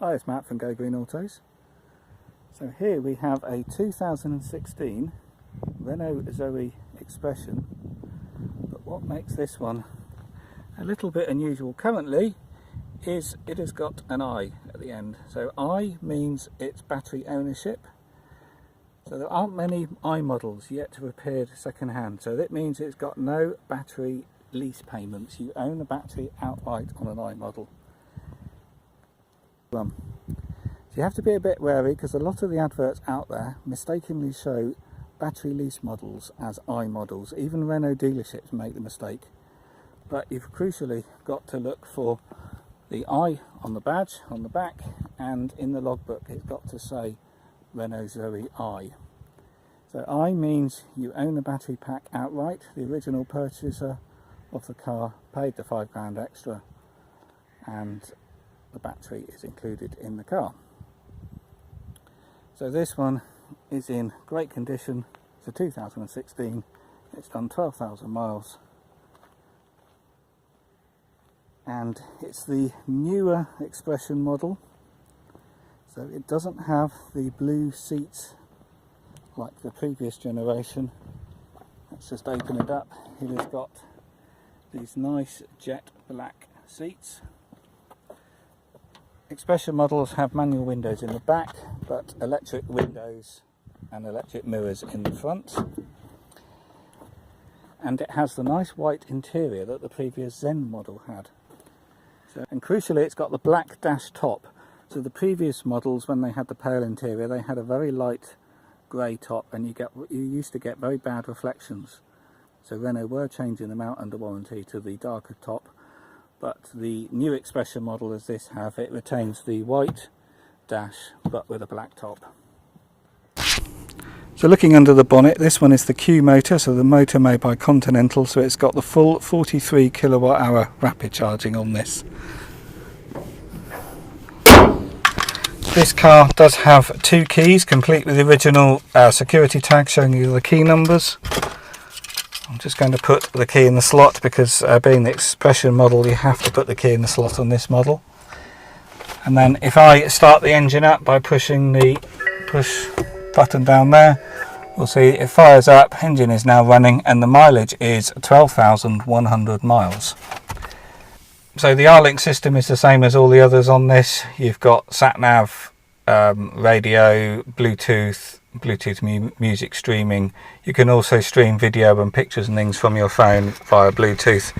Hi, it's Matt from Go Green Autos. So here we have a 2016 Renault Zoe Expression, but what makes this one a little bit unusual currently is it has got an I at the end. So I means it's battery ownership. So there aren't many I models yet to have appeared second hand, so that means it's got no battery lease payments. You own the battery outright on an I model. So you have to be a bit wary because a lot of the adverts out there mistakenly show battery lease models as I models. Even Renault dealerships make the mistake. But you've crucially got to look for the I on the badge, on the back, and in the logbook it's got to say Renault Zoe I. So I means you own the battery pack outright. The original purchaser of the car paid the £5 extra and the battery is included in the car. So this one is in great condition. It's a 2016, it's done 12,000 miles and it's the newer Expression model, so it doesn't have the blue seats like the previous generation. Let's just open it up. It has got these nice jet black seats. Expression models have manual windows in the back, but electric windows and electric mirrors in the front. And it has the nice white interior that the previous Zen model had. And crucially, it's got the black dash top. So the previous models, when they had the pale interior, they had a very light grey top, and you used to get very bad reflections. So Renault were changing them out under warranty to the darker top. But the new Expression model, as this have, it retains the white dash but with a black top. So looking under the bonnet, this one is the Q motor, so the motor made by Continental, so it's got the full 43 kilowatt hour rapid charging on this. This car does have two keys, complete with the original security tag showing you the key numbers. I'm just going to put the key in the slot because being the Expression model you have to put the key in the slot on this model. And then if I start the engine up by pushing the push button down there, we'll see it fires up, engine is now running, and the mileage is 12,100 miles. So the R-Link system is the same as all the others on this. You've got sat nav, radio, Bluetooth music streaming. You can also stream video and pictures and things from your phone via Bluetooth.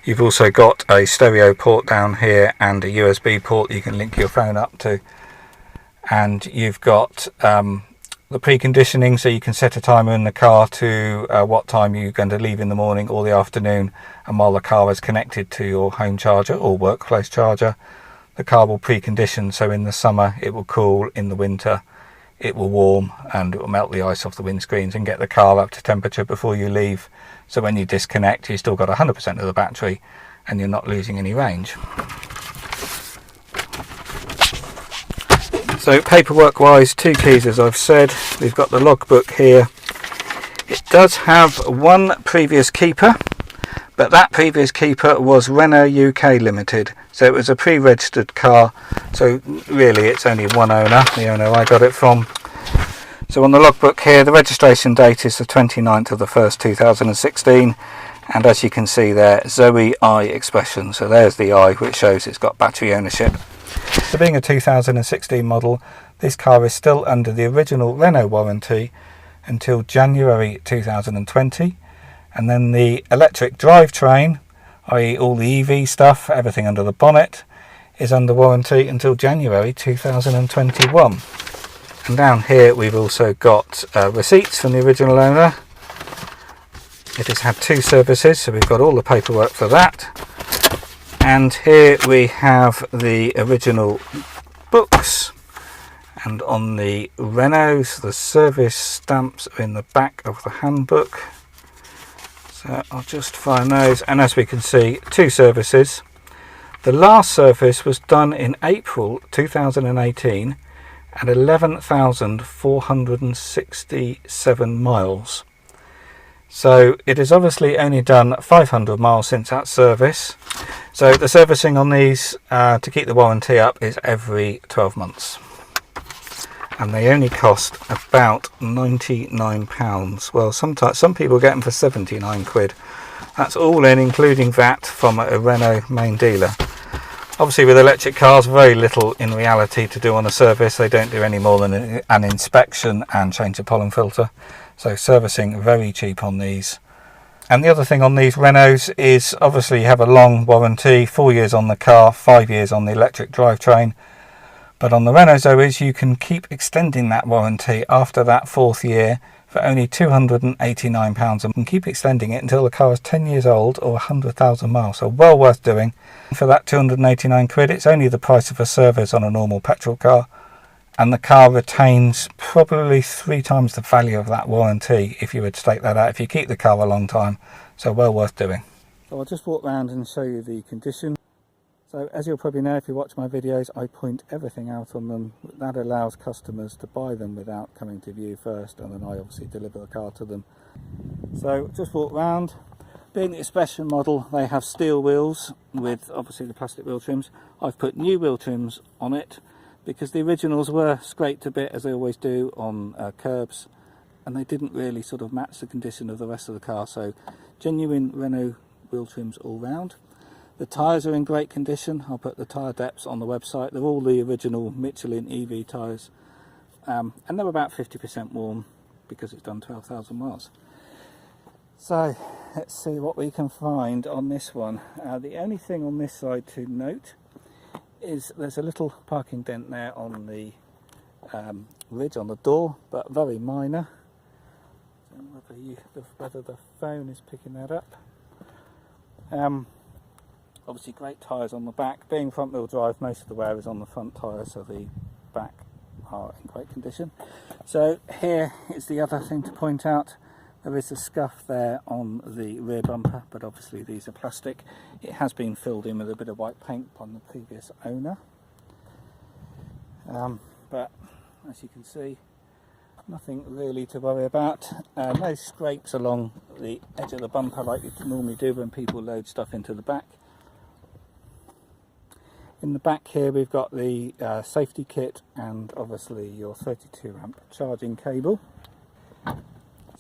You've also got a stereo port down here and a USB port you can link your phone up to. And you've got the preconditioning, so you can set a timer in the car to what time you're going to leave in the morning or the afternoon, and while the car is connected to your home charger or workplace charger, the car will precondition. So in the summer it will cool, in the winter it will warm, and it will melt the ice off the windscreens and get the car up to temperature before you leave. So when you disconnect, you've still got 100% of the battery and you're not losing any range. So paperwork wise, two keys as I've said. We've got the logbook here. It does have one previous keeper, but that previous keeper was Renault UK Limited. So it was a pre-registered car, so really it's only one owner, the owner I got it from. So on the logbook here, the registration date is the 29th of the 1st 2016, and as you can see there, Zoe I Expression. So there's the I, which shows it's got battery ownership. So being a 2016 model, this car is still under the original Renault warranty until January 2020, and then the electric drivetrain, i.e. all the EV stuff, everything under the bonnet, is under warranty until January 2021. And down here we've also got receipts from the original owner. It has had two services, so we've got all the paperwork for that. And here we have the original books, and on the Renaults the service stamps are in the back of the handbook. So I'll just find those, and as we can see, two services. The last service was done in April 2018 at 11,467 miles. So it is obviously only done 500 miles since that service. So the servicing on these to keep the warranty up is every 12 months. And they only cost about £99. Well, sometimes some people get them for 79 quid. That's all in, including VAT from a Renault main dealer. Obviously with electric cars, very little in reality to do on a service. They don't do any more than an inspection and change the pollen filter. So servicing very cheap on these. And the other thing on these Renaults is obviously you have a long warranty, 4 years on the car, 5 years on the electric drivetrain. But on the Renault Zoes you can keep extending that warranty after that 4th year for only £289 and keep extending it until the car is 10 years old or 100,000 miles. So well worth doing. For that 289 quid, it's only the price of a service on a normal petrol car. And the car retains probably 3 times the value of that warranty if you would take that out, if you keep the car a long time. So well worth doing. So I'll just walk around and show you the condition. So as you'll probably know if you watch my videos, I point everything out on them. That allows customers to buy them without coming to view first, and then I obviously deliver the car to them. So just walk around. Being the Expression model, they have steel wheels with obviously the plastic wheel trims. I've put new wheel trims on it because the originals were scraped a bit, as they always do on curbs, and they didn't really sort of match the condition of the rest of the car. So genuine Renault wheel trims all round. The tyres are in great condition. I'll put the tyre depths on the website. They're all the original Michelin EV tyres, and they're about 50% worn because it's done 12,000 miles. So let's see what we can find on this one. The only thing on this side to note is there's a little parking dent there on the ridge on the door, but very minor. I don't know whether the phone is picking that up. Obviously great tyres on the back. Being front wheel drive, most of the wear is on the front tyres, so the back are in great condition. So here is the other thing to point out. There is a scuff there on the rear bumper, but obviously these are plastic. It has been filled in with a bit of white paint on the previous owner. But as you can see, nothing really to worry about. No scrapes along the edge of the bumper like you normally do when people load stuff into the back. In the back here we've got the safety kit and obviously your 32 amp charging cable.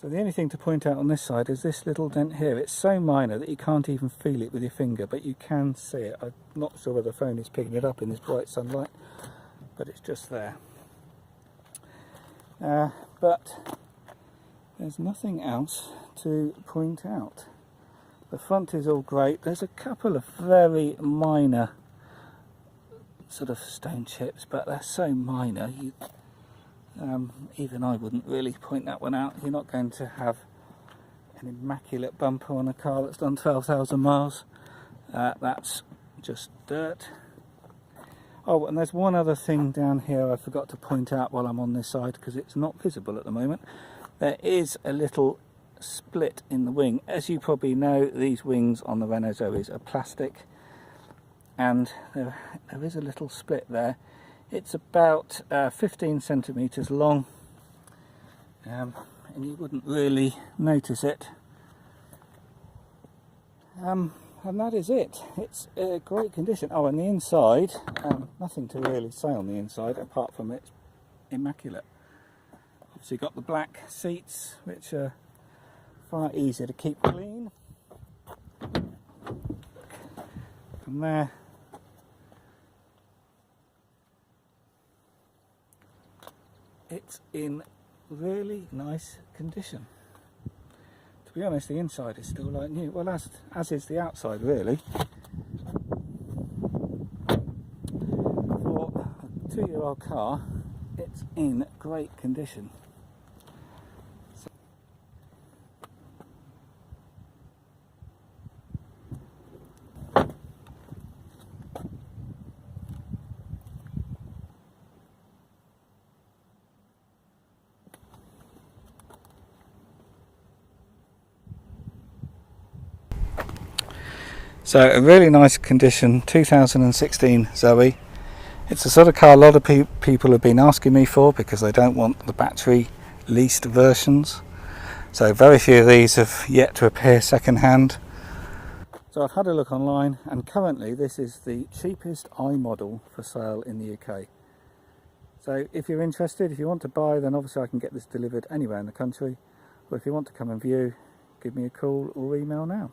So the only thing to point out on this side is this little dent here. It's so minor that you can't even feel it with your finger, but you can see it. I'm not sure whether the phone is picking it up in this bright sunlight, but it's just there. But there's nothing else to point out. The front is all great. There's a couple of very minor sort of stone chips, but they're so minor even I wouldn't really point that one out. You're not going to have an immaculate bumper on a car that's done 12,000 miles. That's just dirt. Oh, and there's one other thing down here I forgot to point out while I'm on this side because it's not visible at the moment. There is a little split in the wing. As you probably know, these wings on the Renault Zoes are plastic, and there is a little split there. It's about 15 centimetres long, and you wouldn't really notice it. And that is it. It's a great condition. Oh, and the inside, nothing to really say on the inside apart from it's immaculate. Obviously got the black seats, which are far easier to keep clean. From there, it's in really nice condition. To be honest, the inside is still like new. Well, as is the outside, really. For a 2-year-old car, it's in great condition. So a really nice condition 2016 Zoe. It's the sort of car a lot of people have been asking me for because they don't want the battery leased versions. So very few of these have yet to appear second hand. So I've had a look online, and currently this is the cheapest I model for sale in the UK. So if you're interested, if you want to buy, then obviously I can get this delivered anywhere in the country. Or if you want to come and view, give me a call or email now.